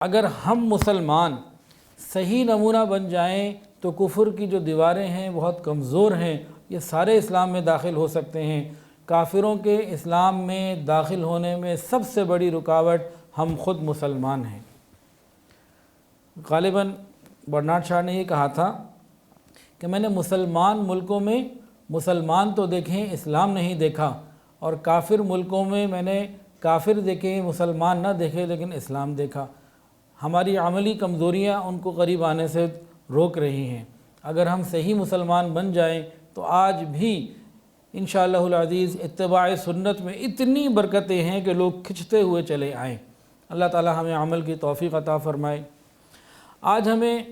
اگر ہم مسلمان صحیح نمونہ بن جائیں تو کفر کی جو دیواریں ہیں بہت کمزور ہیں، یہ سارے اسلام میں داخل ہو سکتے ہیں۔ کافروں کے اسلام میں داخل ہونے میں سب سے بڑی رکاوٹ ہم خود مسلمان ہیں۔ غالباً برنارڈ شاہ نے یہ کہا تھا کہ میں نے مسلمان ملکوں میں مسلمان تو دیکھیں، اسلام نہیں دیکھا، اور کافر ملکوں میں نے کافر دیکھے، مسلمان نہ دیکھے لیکن اسلام دیکھا۔ ہماری عملی کمزوریاں ان کو قریب آنے سے روک رہی ہیں۔ اگر ہم صحیح مسلمان بن جائیں تو آج بھی انشاءاللہ العزیز اتباع سنت میں اتنی برکتیں ہیں کہ لوگ کھنچتے ہوئے چلے آئیں۔ اللہ تعالی ہمیں عمل کی توفیق عطا فرمائے۔ آج ہمیں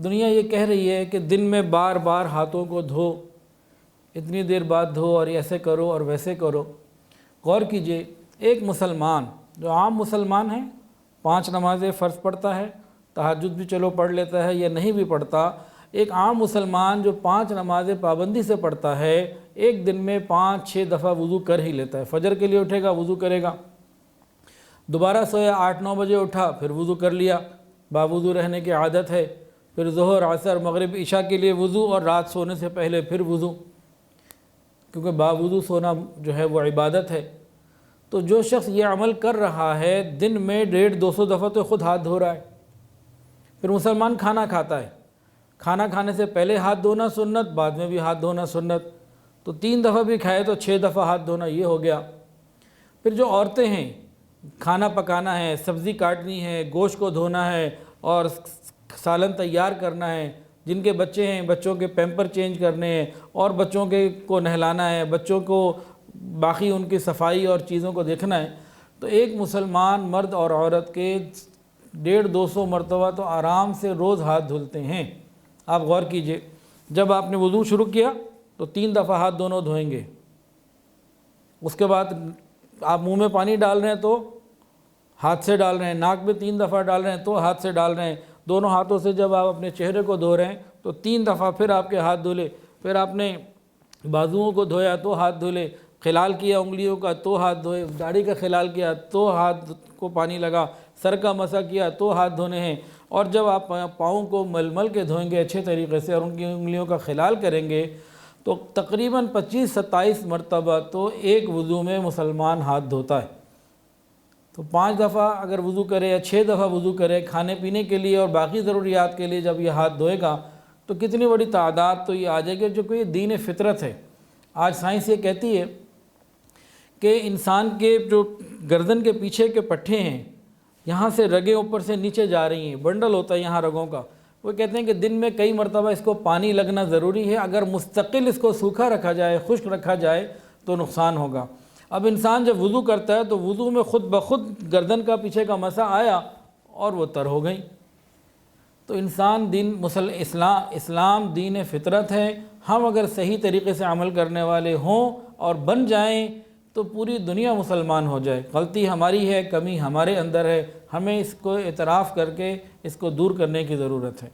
دنیا یہ کہہ رہی ہے کہ دن میں بار بار ہاتھوں کو دھو، اتنی دیر بعد دھو، اور ایسے کرو اور ویسے کرو۔ غور کیجئے، ایک مسلمان جو عام مسلمان ہے، 5 نمازیں فرض پڑھتا ہے، تہجد بھی چلو پڑھ لیتا ہے یا نہیں بھی پڑھتا، ایک عام مسلمان جو 5 نمازیں پابندی سے پڑھتا ہے، ایک دن میں 5-6 دفعہ وضو کر ہی لیتا ہے۔ فجر کے لیے اٹھے گا وضو کرے گا، دوبارہ سویا 8-9 بجے اٹھا پھر وضو کر لیا، باوضو رہنے کی عادت ہے، پھر ظہر، عصر، مغرب، عشاء کے لیے وضو، اور رات سونے سے پہلے پھر وضو، کیونکہ باوضو سونا جو ہے وہ عبادت ہے۔ تو جو شخص یہ عمل کر رہا ہے، دن میں 150-200 دفعہ تو خود ہاتھ دھو رہا ہے۔ پھر مسلمان کھانا کھاتا ہے، کھانا کھانے سے پہلے ہاتھ دھونا سنت، بعد میں بھی ہاتھ دھونا سنت، تو 3 دفعہ بھی کھائے تو 6 دفعہ ہاتھ دھونا یہ ہو گیا۔ پھر جو عورتیں ہیں، کھانا پکانا ہے، سبزی کاٹنی ہے، گوشت کو دھونا ہے اور سالن تیار کرنا ہے، جن کے بچے ہیں بچوں کے پیمپر چینج کرنے ہیں اور بچوں کو نہلانا ہے، بچوں کو باقی ان کی صفائی اور چیزوں کو دیکھنا ہے، تو ایک مسلمان مرد اور عورت کے 150-200 مرتبہ تو آرام سے روز ہاتھ دھلتے ہیں۔ آپ غور کیجئے، جب آپ نے وضو شروع کیا تو 3 دفعہ ہاتھ دونوں دھوئیں گے، اس کے بعد آپ منہ میں پانی ڈال رہے ہیں تو ہاتھ سے ڈال رہے ہیں، ناک میں 3 دفعہ ڈال رہے ہیں تو ہاتھ سے ڈال رہے ہیں، دونوں ہاتھوں سے جب آپ اپنے چہرے کو دھو رہے ہیں تو 3 دفعہ پھر آپ کے ہاتھ دھلے، پھر آپ نے بازوؤں کو دھویا تو ہاتھ دھلے، خلال کیا انگلیوں کا تو ہاتھ دھوئے، داڑھی کا خلال کیا تو ہاتھ کو پانی لگا، سر کا مسح کیا تو ہاتھ دھونے ہیں، اور جب آپ پاؤں کو مل مل کے دھوئیں گے اچھے طریقے سے اور ان کی انگلیوں کا خلال کریں گے تو تقریباً 25-27 مرتبہ تو ایک وضو میں مسلمان ہاتھ دھوتا ہے۔ تو 5 دفعہ اگر وضو کرے یا 6 دفعہ وضو کرے کھانے پینے کے لیے اور باقی ضروریات کے لیے، جب یہ ہاتھ دھوئے گا تو کتنی بڑی تعداد تو یہ آ جائے گی، جو کہ یہ دین فطرت ہے۔ آج سائنس یہ کہتی ہے کہ انسان کے جو گردن کے پیچھے کے پٹھے ہیں، یہاں سے رگیں اوپر سے نیچے جا رہی ہیں، بنڈل ہوتا ہے یہاں رگوں کا، وہ کہتے ہیں کہ دن میں کئی مرتبہ اس کو پانی لگنا ضروری ہے، اگر مستقل اس کو سوکھا رکھا جائے، خشک رکھا جائے تو نقصان ہوگا۔ اب انسان جب وضو کرتا ہے تو وضو میں خود بخود گردن کا پیچھے کا مسح آیا اور وہ تر ہو گئی۔ تو انسان اسلام دین فطرت ہے، ہم اگر صحیح طریقے سے عمل کرنے والے ہوں اور بن جائیں تو پوری دنیا مسلمان ہو جائے۔ غلطی ہماری ہے، کمی ہمارے اندر ہے، ہمیں اس کو اعتراف کر کے اس کو دور کرنے کی ضرورت ہے۔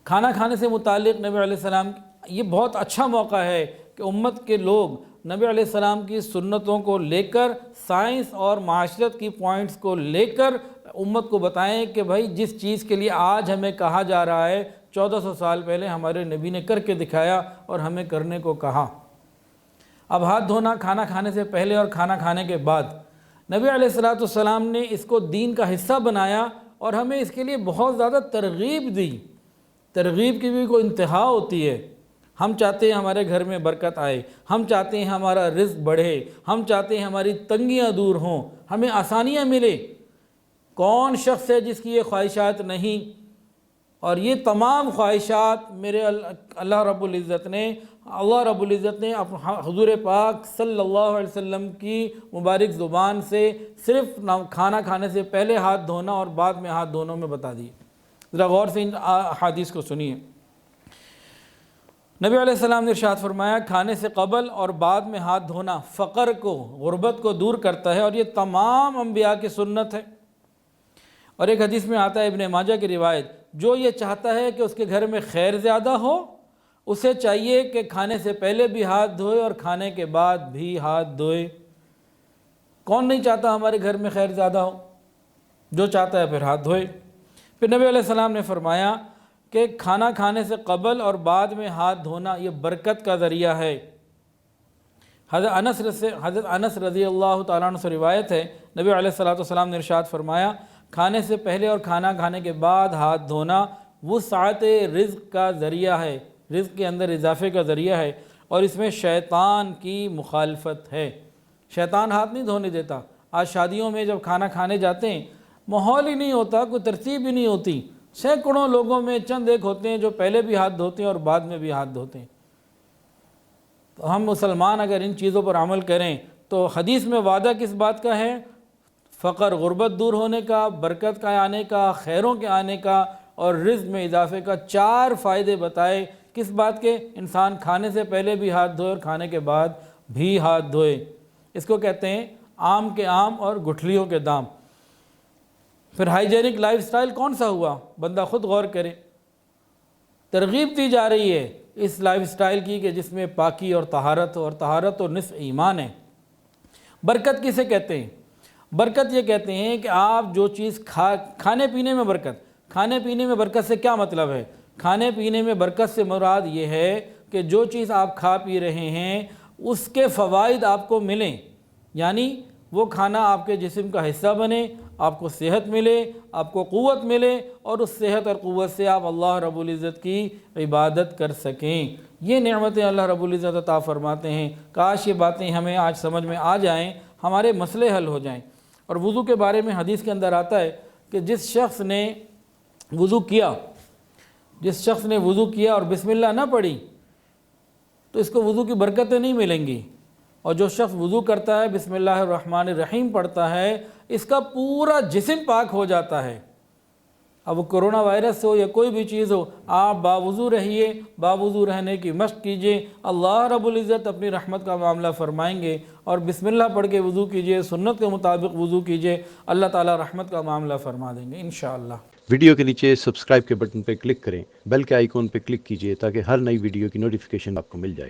کھانا کھانے سے متعلق نبی علیہ السلام، یہ بہت اچھا موقع ہے کہ امت کے لوگ نبی علیہ السلام کی سنتوں کو لے کر، سائنس اور معاشرت کی پوائنٹس کو لے کر امت کو بتائیں کہ بھائی جس چیز کے لیے آج ہمیں کہا جا رہا ہے، 1400 سال پہلے ہمارے نبی نے کر کے دکھایا اور ہمیں کرنے کو کہا۔ اب ہاتھ دھونا کھانا کھانے سے پہلے اور کھانا کھانے کے بعد، نبی علیہ السلام نے اس کو دین کا حصہ بنایا اور ہمیں اس کے لیے بہت زیادہ ترغیب دی۔ ترغیب کی بھی کوئی انتہا ہوتی ہے۔ ہم چاہتے ہیں ہمارے گھر میں برکت آئے، ہم چاہتے ہیں ہمارا رزق بڑھے، ہم چاہتے ہیں ہماری تنگیاں دور ہوں، ہمیں آسانیاں ملے۔ کون شخص ہے جس کی یہ خواہشات نہیں؟ اور یہ تمام خواہشات میرے اللہ رب العزت نے حضور پاک صلی اللہ علیہ وسلم کی مبارک زبان سے صرف کھانا کھانے سے پہلے ہاتھ دھونا اور بعد میں ہاتھ دھونا میں بتا دی۔ ذرا غور سے ان احادیث کو سنیے۔ نبی علیہ السلام نے ارشاد فرمایا، کھانے سے قبل اور بعد میں ہاتھ دھونا فقر کو، غربت کو دور کرتا ہے، اور یہ تمام انبیاء کی سنت ہے۔ اور ایک حدیث میں آتا ہے، ابن ماجہ کی روایت، جو یہ چاہتا ہے کہ اس کے گھر میں خیر زیادہ ہو، اسے چاہیے کہ کھانے سے پہلے بھی ہاتھ دھوئے اور کھانے کے بعد بھی ہاتھ دھوئے۔ کون نہیں چاہتا ہمارے گھر میں خیر زیادہ ہو؟ جو چاہتا ہے پھر ہاتھ دھوئے۔ پھر نبی علیہ السلام نے فرمایا کہ کھانا کھانے سے قبل اور بعد میں ہاتھ دھونا یہ برکت کا ذریعہ ہے۔ حضرت انس رضی اللہ تعالیٰ عنہ سے روایت ہے، نبی علیہ السلام نے ارشاد فرمایا کھانے سے پہلے اور کھانا کھانے کے بعد ہاتھ دھونا وسعت رزق کا ذریعہ ہے، رزق کے اندر اضافے کا ذریعہ ہے، اور اس میں شیطان کی مخالفت ہے۔ شیطان ہاتھ نہیں دھونے دیتا۔ آج شادیوں میں جب کھانا کھانے جاتے ہیں ماحول ہی نہیں ہوتا، کوئی ترتیب ہی نہیں ہوتی، سینکڑوں لوگوں میں چند ایک ہوتے ہیں جو پہلے بھی ہاتھ دھوتے ہیں اور بعد میں بھی ہاتھ دھوتے ہیں۔ تو ہم مسلمان اگر ان چیزوں پر عمل کریں تو حدیث میں وعدہ کس بات کا ہے؟ فقر غربت دور ہونے کا، برکت کا آنے کا، خیروں کے آنے کا اور رزق میں اضافے کا 4 فائدے بتائے۔ کس بات کے؟ انسان کھانے سے پہلے بھی ہاتھ دھوئے اور کھانے کے بعد بھی ہاتھ دھوئے۔ اس کو کہتے ہیں آم کے آم اور گٹھلیوں کے دام۔ پھر ہائیجینک لائف سٹائل کون سا ہوا؟ بندہ خود غور کرے۔ ترغیب دی جا رہی ہے اس لائف سٹائل کی کہ جس میں پاکی اور طہارت ہو، اور طہارت تو نصف ایمان ہے۔ برکت کسے کہتے ہیں؟ برکت یہ کہتے ہیں کہ آپ جو چیز کھانے پینے میں برکت۔ کھانے پینے میں برکت سے کیا مطلب ہے؟ کھانے پینے میں برکت سے مراد یہ ہے کہ جو چیز آپ کھا پی رہے ہیں اس کے فوائد آپ کو ملیں، یعنی وہ کھانا آپ کے جسم کا حصہ بنے، آپ کو صحت ملے، آپ کو قوت ملے، اور اس صحت اور قوت سے آپ اللہ رب العزت کی عبادت کر سکیں۔ یہ نعمتیں اللہ رب العزت عطا فرماتے ہیں۔ کاش یہ باتیں ہمیں آج سمجھ میں آ جائیں، ہمارے مسئلے حل ہو جائیں۔ اور وضو کے بارے میں حدیث کے اندر آتا ہے کہ جس شخص نے وضو کیا اور بسم اللہ نہ پڑھی تو اس کو وضو کی برکتیں نہیں ملیں گی، اور جو شخص وضو کرتا ہے بسم اللہ الرحمن الرحیم پڑھتا ہے اس کا پورا جسم پاک ہو جاتا ہے۔ اب وہ کرونا وائرس ہو یا کوئی بھی چیز ہو، آپ باوضو رہیے، باوضو رہنے کی مشق کیجئے، اللہ رب العزت اپنی رحمت کا معاملہ فرمائیں گے۔ اور بسم اللہ پڑھ کے وضو کیجئے، سنت کے مطابق وضو کیجئے، اللہ تعالیٰ رحمت کا معاملہ فرما دیں گے انشاءاللہ۔ ویڈیو کے نیچے سبسکرائب کے بٹن پہ کلک کریں، بیل کے آئیکن پہ کلک کیجئے تاکہ ہر نئی ویڈیو کی نوٹیفیکیشن آپ کو مل جائے۔